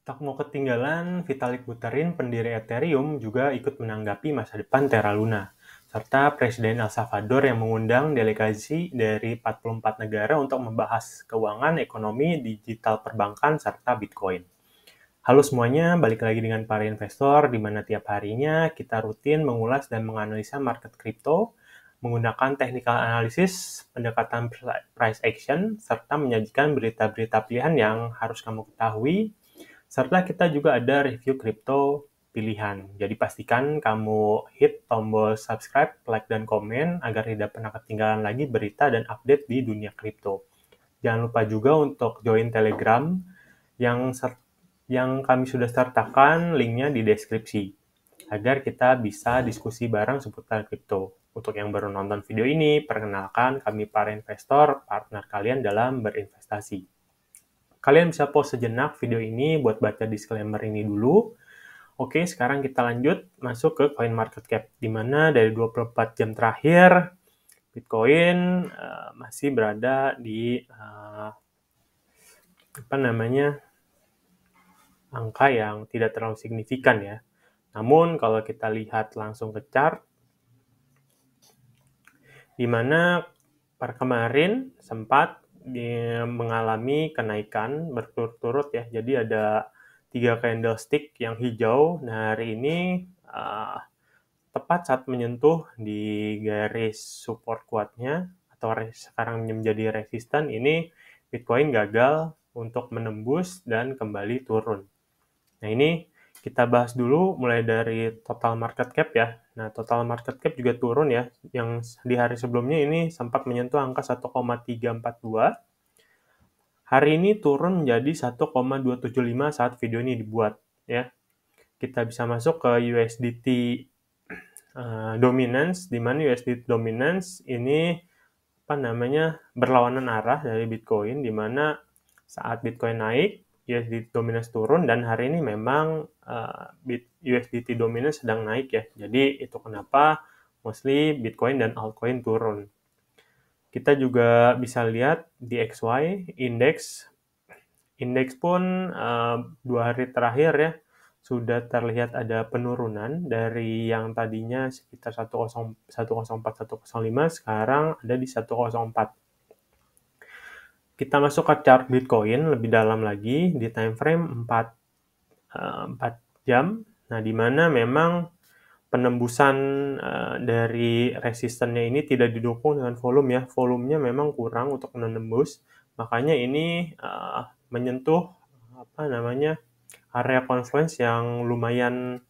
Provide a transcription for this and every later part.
Tak mau ketinggalan, Vitalik Buterin, pendiri Ethereum, juga ikut menanggapi masa depan Terra Luna, serta Presiden El Salvador yang mengundang delegasi dari 44 negara untuk membahas keuangan, ekonomi, digital perbankan, serta Bitcoin. Halo semuanya, balik lagi dengan para investor, di mana tiap harinya kita rutin mengulas dan menganalisa market kripto, menggunakan technical analysis, pendekatan price action, serta menyajikan berita-berita pilihan yang harus kamu ketahui, serta kita juga ada review kripto pilihan. Jadi pastikan kamu hit tombol subscribe, like, dan komen agar tidak pernah ketinggalan lagi berita dan update di dunia kripto. Jangan lupa juga untuk join Telegram yang kami sudah sertakan linknya di deskripsi agar kita bisa diskusi bareng seputar kripto. Untuk yang baru nonton video ini, perkenalkan kami para investor, partner kalian dalam berinvestasi. Kalian bisa pause sejenak video ini buat baca disclaimer ini dulu. Oke, sekarang kita lanjut masuk ke CoinMarketCap, di mana dari 24 jam terakhir, Bitcoin masih berada di angka yang tidak terlalu signifikan ya. Namun kalau kita lihat langsung ke chart, di mana per kemarin sempat mengalami kenaikan berturut-turut ya. Jadi ada 3 candlestick yang hijau. Nah, hari ini tepat saat menyentuh di garis support kuatnya atau sekarang menjadi resisten, ini Bitcoin gagal untuk menembus dan kembali turun. Nah, ini kita bahas dulu mulai dari total market cap ya. Nah, total market cap juga turun ya. Yang di hari sebelumnya ini sempat menyentuh angka 1,342. Hari ini turun menjadi 1,275 saat video ini dibuat ya. Kita bisa masuk ke USDT dominance, di mana USDT dominance ini berlawanan arah dari Bitcoin, di mana saat Bitcoin naik, USDT dominance turun, dan hari ini memang USDT dominance sedang naik ya. Jadi itu kenapa mostly Bitcoin dan altcoin turun. Kita juga bisa lihat di XY, indeks pun 2 hari terakhir ya, sudah terlihat ada penurunan dari yang tadinya sekitar 104, 105, sekarang ada di 104. Kita masuk ke chart Bitcoin lebih dalam lagi di time frame 4 jam. Nah, di mana memang penembusan dari resistennya ini tidak didukung dengan volume ya. Volumenya memang kurang untuk menembus. Makanya ini menyentuh area confluence yang lumayan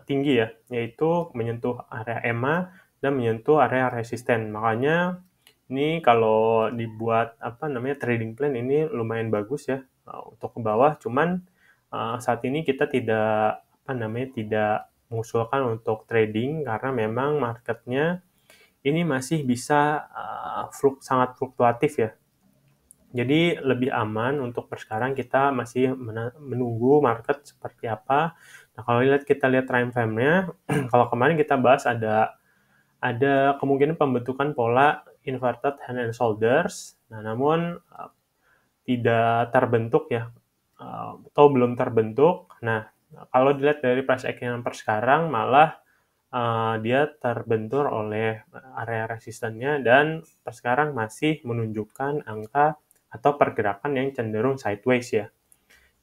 tinggi ya, yaitu menyentuh area EMA dan menyentuh area resisten. Makanya ini kalau dibuat trading plan ini lumayan bagus ya untuk ke bawah. Cuman saat ini kita tidak mengusulkan untuk trading karena memang marketnya ini masih bisa sangat fluktuatif ya. Jadi lebih aman untuk sekarang kita masih menunggu market seperti apa. Nah, kalau kita lihat time frame-nya, kalau kemarin kita bahas ada kemungkinan pembentukan pola inverted hand and shoulders. Nah, namun tidak terbentuk ya, atau belum terbentuk. Nah, kalau dilihat dari price action per sekarang, malah dia terbentur oleh area resistennya dan per sekarang masih menunjukkan angka atau pergerakan yang cenderung sideways ya.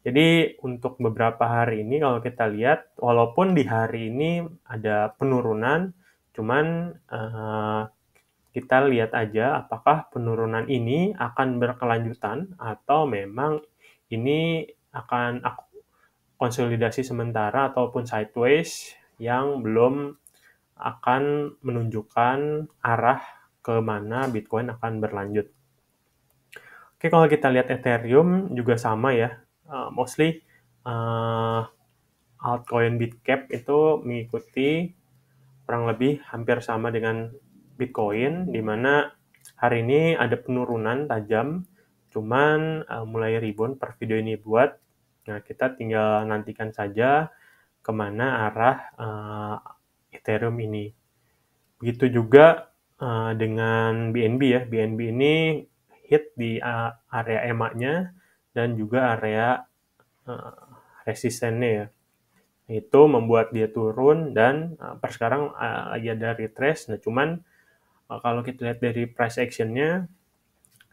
Jadi untuk beberapa hari ini kalau kita lihat, walaupun di hari ini ada penurunan, cuman kita lihat aja apakah penurunan ini akan berkelanjutan atau memang ini akan konsolidasi sementara ataupun sideways yang belum akan menunjukkan arah ke mana Bitcoin akan berlanjut. Oke, kalau kita lihat Ethereum juga sama ya. Mostly altcoin Bitcap itu mengikuti kurang lebih hampir sama dengan Bitcoin, di mana hari ini ada penurunan tajam, cuman mulai rebound per video ini buat. Nah, kita tinggal nantikan saja kemana arah Ethereum ini. Begitu juga dengan BNB ya. BNB ini hit di area EMA-nya dan juga area resistennya ya. Itu membuat dia turun dan per sekarang lagi ada retrace. Nah, cuman kalau kita lihat dari price action-nya,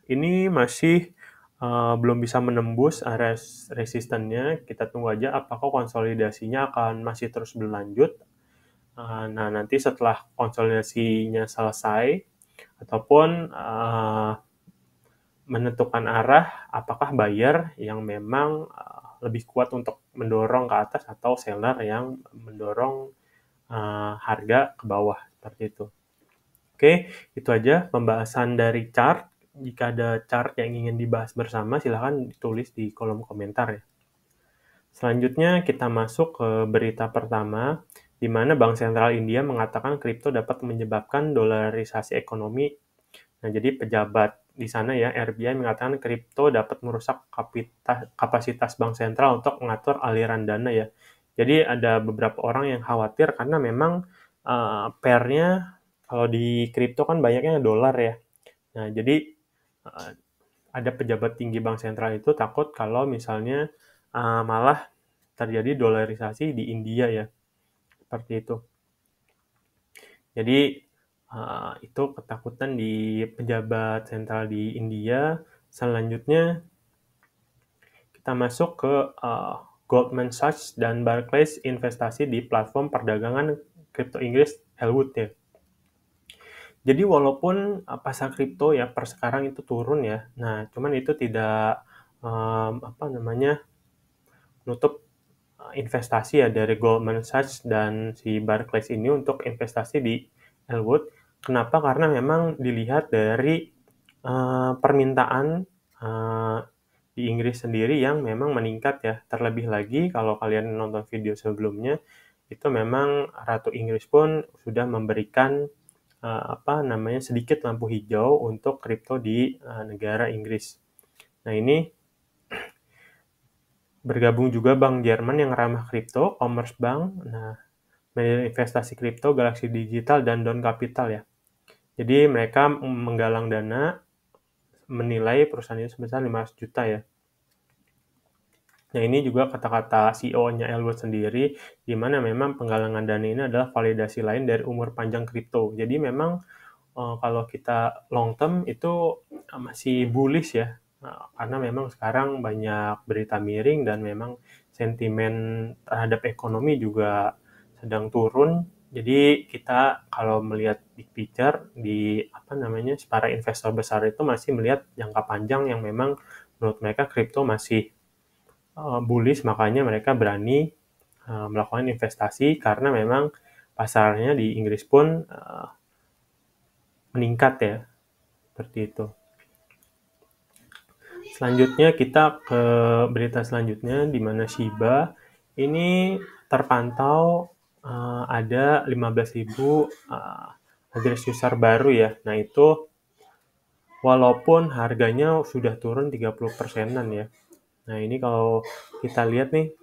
ini masih belum bisa menembus area resistennya. Kita tunggu aja apakah konsolidasinya akan masih terus berlanjut. Nah, nanti setelah konsolidasinya selesai, ataupun menentukan arah, apakah buyer yang memang lebih kuat untuk mendorong ke atas atau seller yang mendorong harga ke bawah, seperti itu. Oke, itu aja pembahasan dari chart. Jika ada chart yang ingin dibahas bersama, silahkan ditulis di kolom komentar ya. Selanjutnya kita masuk ke berita pertama, di mana Bank Sentral India mengatakan kripto dapat menyebabkan dolarisasi ekonomi. Nah, jadi pejabat di sana ya, RBI mengatakan kripto dapat merusak kapasitas bank sentral untuk mengatur aliran dana ya. Jadi ada beberapa orang yang khawatir karena memang pairnya kalau di kripto kan banyaknya dolar ya. Nah, jadi ada pejabat tinggi bank sentral itu takut kalau misalnya malah terjadi dolarisasi di India ya, seperti itu. Jadi itu ketakutan di pejabat sentral di India. Selanjutnya kita masuk ke Goldman Sachs dan Barclays investasi di platform perdagangan kripto Inggris Elwood ya. Jadi walaupun pasar kripto ya per sekarang itu turun ya, nah cuman itu tidak nutup investasi ya dari Goldman Sachs dan si Barclays ini untuk investasi di Elwood. Kenapa? Karena memang dilihat dari permintaan di Inggris sendiri yang memang meningkat ya. Terlebih lagi kalau kalian nonton video sebelumnya, itu memang Ratu Inggris pun sudah memberikan sedikit lampu hijau untuk kripto di negara Inggris. Nah, ini bergabung juga Bank Jerman yang ramah kripto, Commerzbank, investasi kripto, Galaxy Digital, dan Dawn Capital ya. Jadi mereka menggalang dana, menilai perusahaan itu sebesar 500 juta ya. Nah, ini juga kata-kata CEO-nya Elwood sendiri, di mana memang penggalangan dana ini adalah validasi lain dari umur panjang kripto. Jadi memang kalau kita long term itu masih bullish ya, karena memang sekarang banyak berita miring dan memang sentimen terhadap ekonomi juga sedang turun. Jadi kita kalau melihat big picture di para investor besar itu masih melihat jangka panjang yang memang menurut mereka kripto masih bullish, makanya mereka berani melakukan investasi karena memang pasarnya di Inggris pun meningkat ya, seperti itu. Selanjutnya kita ke berita selanjutnya di mana Shiba ini terpantau ada 15.000 address user baru ya. Nah, itu walaupun harganya sudah turun 30%-an ya. Nah, ini kalau kita lihat nih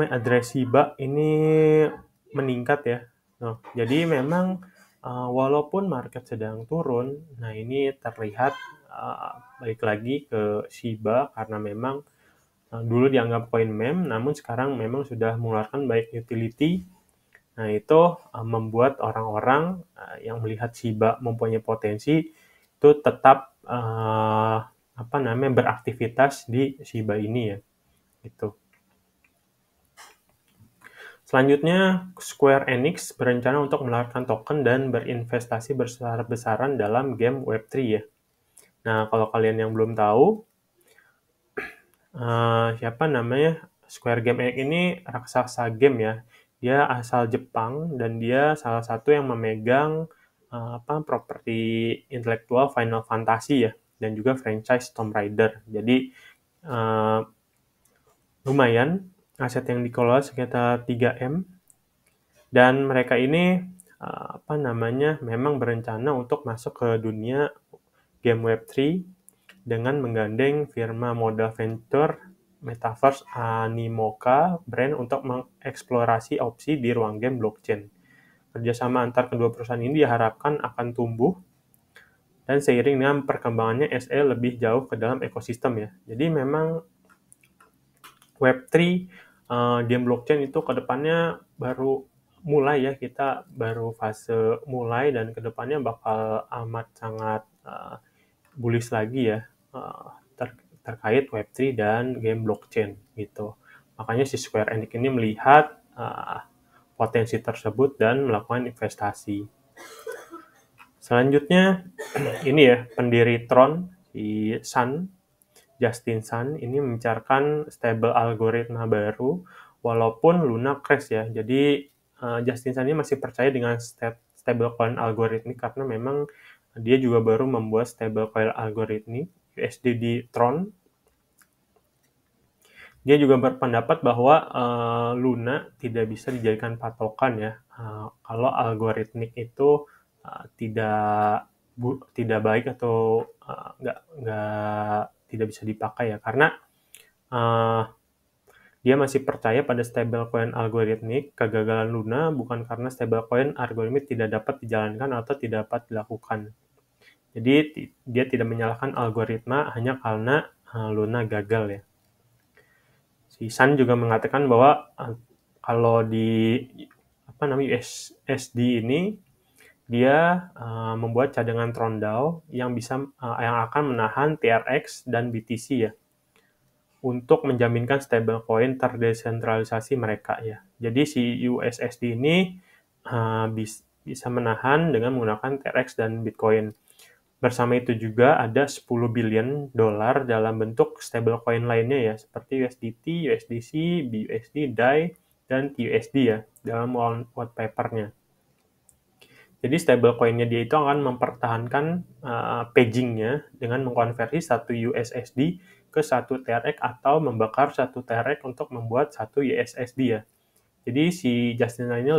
address Shiba ini meningkat ya. Nah, jadi memang walaupun market sedang turun, nah ini terlihat balik lagi ke Shiba karena memang dulu dianggap koin meme, namun sekarang memang sudah mengeluarkan banyak utility. Nah, itu membuat orang-orang yang melihat Shiba mempunyai potensi itu tetap beraktivitas di Shiba ini ya. Gitu. Selanjutnya, Square Enix berencana untuk mengeluarkan token dan berinvestasi besar-besaran dalam game Web3 ya. Nah, kalau kalian yang belum tahu, Square Game Enix ini raksasa game ya. Dia asal Jepang dan dia salah satu yang memegang properti intelektual Final Fantasy ya, dan juga franchise Tomb Raider. Jadi lumayan aset yang dikelola sekitar 3M, dan mereka ini memang berencana untuk masuk ke dunia game Web3 dengan menggandeng firma modal venture Metaverse Animoca Brand untuk mengeksplorasi opsi di ruang game blockchain. Kerjasama antar kedua perusahaan ini diharapkan akan tumbuh dan seiring dengan perkembangannya SE lebih jauh ke dalam ekosistem ya. Jadi memang Web3, game blockchain itu ke depannya baru mulai ya, kita baru fase mulai dan ke depannya bakal amat sangat bullish lagi ya terkait Web3 dan game blockchain gitu. Makanya si Square Enix ini melihat potensi tersebut dan melakukan investasi. Selanjutnya ini ya, pendiri Tron, si Justin Sun ini membicarakan stable algoritma baru walaupun Luna crash ya. Jadi Justin Sun ini masih percaya dengan stablecoin algoritmik karena memang dia juga baru membuat stablecoin algoritmik USDT Tron. Dia juga berpendapat bahwa Luna tidak bisa dijadikan patokan ya kalau algoritmik itu tidak baik atau tidak bisa dipakai ya, karena dia masih percaya pada stablecoin algoritmik. Kegagalan Luna bukan karena stablecoin algoritmik tidak dapat dijalankan atau tidak dapat dilakukan. Jadi dia tidak menyalahkan algoritma hanya karena Luna gagal ya. Si Sun juga mengatakan bahwa kalau di USD ini dia membuat cadangan Tron DAO yang akan menahan TRX dan BTC ya, untuk menjaminkan stablecoin terdesentralisasi mereka ya. Jadi si USSD ini bisa menahan dengan menggunakan TRX dan Bitcoin. Bersama itu juga ada 10 billion dolar dalam bentuk stablecoin lainnya ya, seperti USDT, USDC, BUSD, DAI, dan TUSD ya, dalam white paper-nya. Jadi stablecoin-nya dia itu akan mempertahankan paging-nya dengan mengkonversi satu USSD ke satu TRX atau membakar satu TRX untuk membuat satu USSD ya. Jadi si Justin ini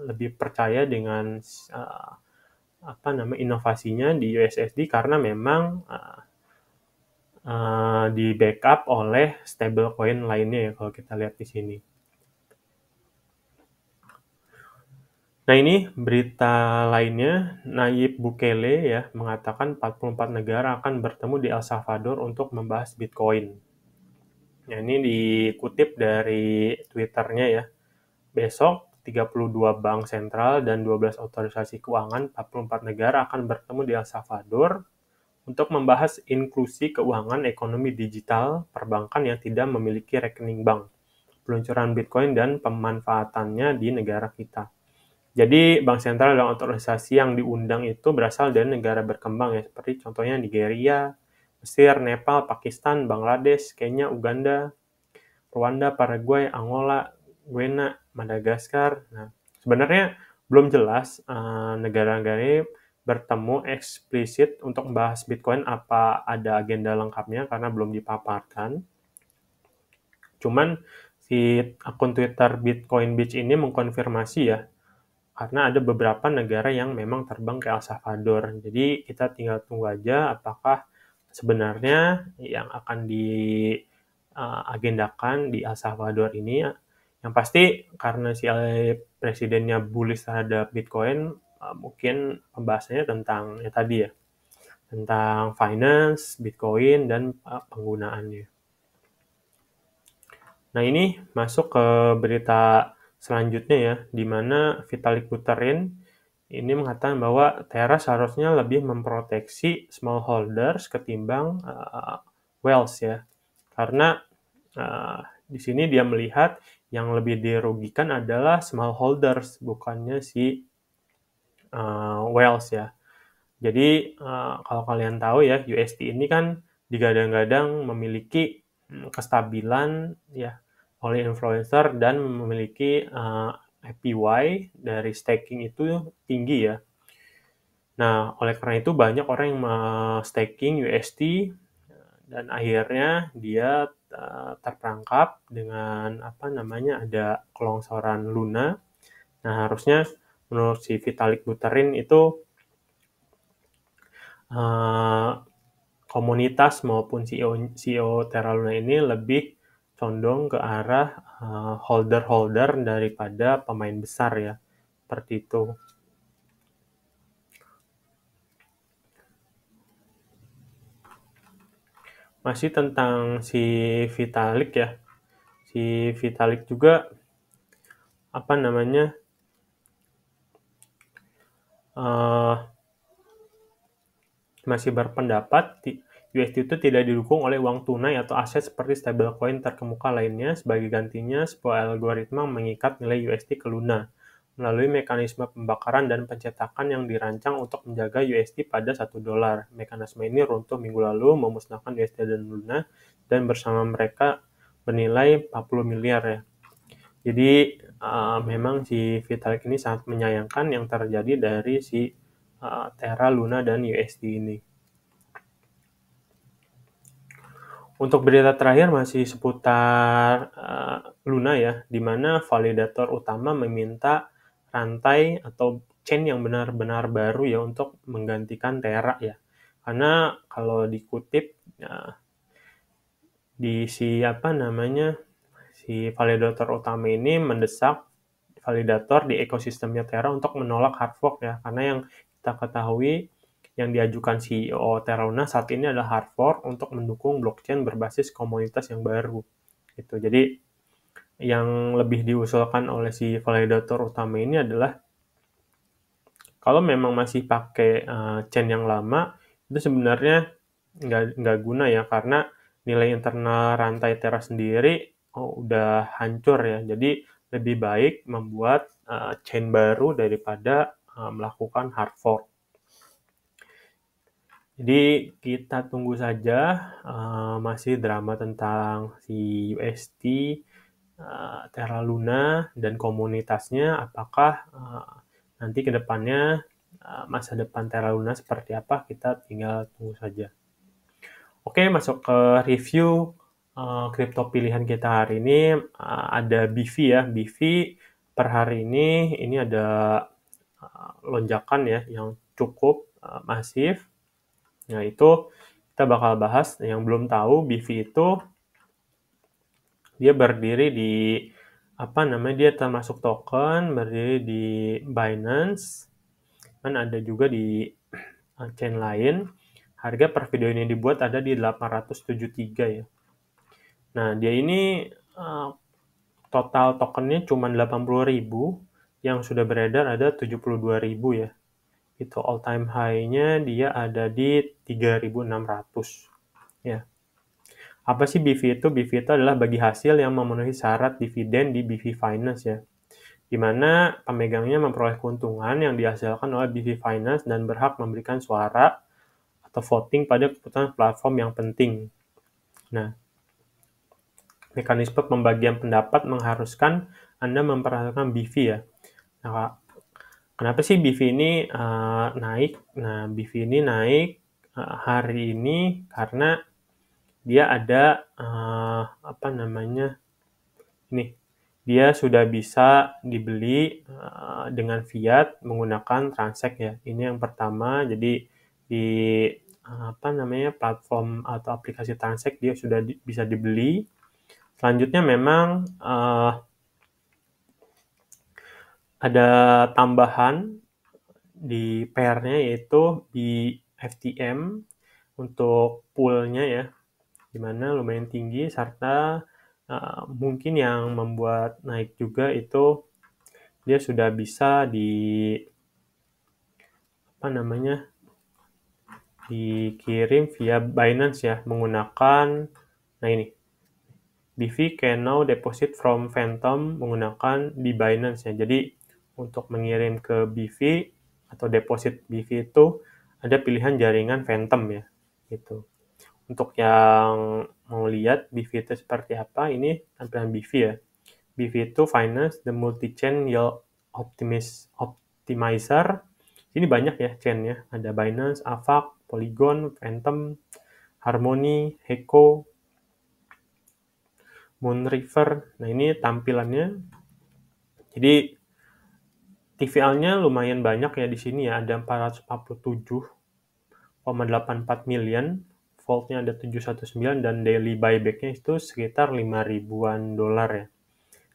lebih percaya dengan inovasinya di USSD karena memang di backup oleh stablecoin lainnya ya, kalau kita lihat di sini. Nah ini berita lainnya, Nayib Bukele ya mengatakan 44 negara akan bertemu di El Salvador untuk membahas Bitcoin. Nah ini dikutip dari Twitternya ya. Besok 32 bank sentral dan 12 otorisasi keuangan 44 negara akan bertemu di El Salvador untuk membahas inklusi keuangan ekonomi digital perbankan yang tidak memiliki rekening bank, peluncuran Bitcoin dan pemanfaatannya di negara kita. Jadi bank sentral dan otorisasi yang diundang itu berasal dari negara berkembang ya, seperti contohnya Nigeria, Mesir, Nepal, Pakistan, Bangladesh, Kenya, Uganda, Rwanda, Paraguay, Angola, Guyana, Madagaskar. Nah, sebenarnya belum jelas negara-negara ini bertemu eksplisit untuk membahas Bitcoin, apa ada agenda lengkapnya karena belum dipaparkan. Cuman si akun Twitter Bitcoin Beach ini mengkonfirmasi ya, karena ada beberapa negara yang memang terbang ke El Salvador. Jadi kita tinggal tunggu aja apakah sebenarnya yang akan diagendakan di El Salvador ini. Yang pasti karena si presidennya bullish terhadap Bitcoin, mungkin pembahasannya tentang ya tadi ya, tentang finance, Bitcoin, dan penggunaannya. Nah ini masuk ke berita selanjutnya ya, di mana Vitalik Buterin ini mengatakan bahwa Terra seharusnya lebih memproteksi smallholders ketimbang whales ya, karena di sini dia melihat yang lebih dirugikan adalah smallholders, bukannya si whales ya. Jadi kalau kalian tahu ya, USD ini kan digadang-gadang memiliki kestabilan ya oleh influencer dan memiliki APY dari staking itu tinggi ya. Nah, oleh karena itu banyak orang yang staking USD dan akhirnya dia terperangkap dengan ada kelongsoran Luna. Nah, harusnya menurut si Vitalik Buterin itu komunitas maupun CEO Terra Luna ini lebih condong ke arah holder-holder daripada pemain besar ya, seperti itu. Masih tentang si Vitalik ya. Si Vitalik juga apa namanya uh, masih berpendapat USD itu tidak didukung oleh uang tunai atau aset seperti stablecoin terkemuka lainnya. Sebagai gantinya, sebuah algoritma mengikat nilai USD ke Luna melalui mekanisme pembakaran dan pencetakan yang dirancang untuk menjaga USD pada $1. Mekanisme ini runtuh minggu lalu, memusnahkan USD dan Luna, dan bersama mereka bernilai 40 miliar ya. Jadi memang si Vitalik ini sangat menyayangkan yang terjadi dari si Terra, Luna, dan USD ini. Untuk berita terakhir masih seputar Luna ya, di mana validator utama meminta rantai atau chain yang benar-benar baru ya untuk menggantikan Terra ya. Karena kalau dikutip di si validator utama ini mendesak validator di ekosistemnya Terra untuk menolak hard fork ya, karena yang kita ketahui yang diajukan CEO Terra Luna saat ini adalah hard fork untuk mendukung blockchain berbasis komunitas yang baru. Gitu. Jadi yang lebih diusulkan oleh si validator utama ini adalah kalau memang masih pakai chain yang lama, itu sebenarnya nggak guna ya, karena nilai internal rantai Terra sendiri udah hancur ya. Jadi lebih baik membuat chain baru daripada melakukan hard fork. Jadi kita tunggu saja masih drama tentang si USD, Terra Luna, dan komunitasnya. Apakah nanti ke depannya masa depan Terra Luna seperti apa, kita tinggal tunggu saja. Oke, masuk ke review kripto pilihan kita hari ini. Ada BV ya. BV per hari ini ada lonjakan ya yang cukup masif. Nah, itu kita bakal bahas. Yang belum tahu, BV itu dia berdiri di dia termasuk token, berdiri di Binance, kan ada juga di chain lain. Harga per video ini dibuat ada di 873 ya. Nah, dia ini total tokennya cuma 80.000, yang sudah beredar ada 72.000 ya. Itu all time high-nya dia ada di 3.600 ya. Apa sih BV itu? BV itu adalah bagi hasil yang memenuhi syarat dividen di BV Finance ya, di mana pemegangnya memperoleh keuntungan yang dihasilkan oleh BV Finance dan berhak memberikan suara atau voting pada keputusan platform yang penting. Nah, mekanisme pembagian pendapat mengharuskan Anda memperhatikan BV ya. Nah, kenapa sih BV ini naik? Nah, BV ini naik hari ini karena dia ada dia sudah bisa dibeli dengan fiat menggunakan Transact ya. Ini yang pertama. Jadi di platform atau aplikasi Transact dia sudah bisa dibeli. Selanjutnya memang ada tambahan di pair-nya, yaitu di FTM untuk pool-nya ya, dimana lumayan tinggi, serta mungkin yang membuat naik juga itu dia sudah bisa dikirim via Binance ya, menggunakan BV can now deposit from Phantom menggunakan di Binance ya. Jadi untuk mengirim ke BV atau deposit BV itu ada pilihan jaringan Phantom ya, gitu. Untuk yang mau lihat BV itu seperti apa, ini tampilan BV ya. BV itu Finance the Multi-Chain Yield Optimizer. Ini banyak ya chain-nya. Ada Binance, Avax, Polygon, Phantom, Harmony, Heco, Moonriver. Nah, ini tampilannya. Jadi TVL-nya lumayan banyak ya di sini ya, ada 447,84 million, volt-nya ada 719, dan daily buyback-nya itu sekitar 5.000-an dolar ya.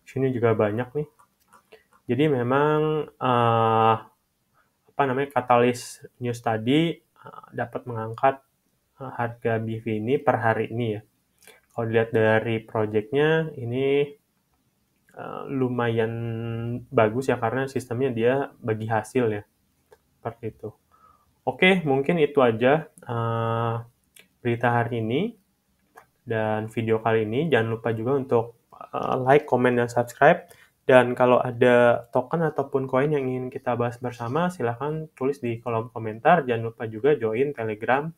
Di sini juga banyak nih. Jadi memang katalis news tadi dapat mengangkat harga BV ini per hari ini ya. Kalau dilihat dari project-nya ini lumayan bagus ya karena sistemnya dia bagi hasil ya, seperti itu. Oke, mungkin itu aja berita hari ini dan video kali ini. Jangan lupa juga untuk like, comment, dan subscribe. Dan kalau ada token ataupun koin yang ingin kita bahas bersama, silahkan tulis di kolom komentar. Jangan lupa juga join Telegram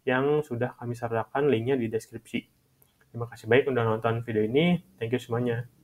yang sudah kami sertakan linknya di deskripsi. Terima kasih banyak udah nonton video ini. Thank you semuanya.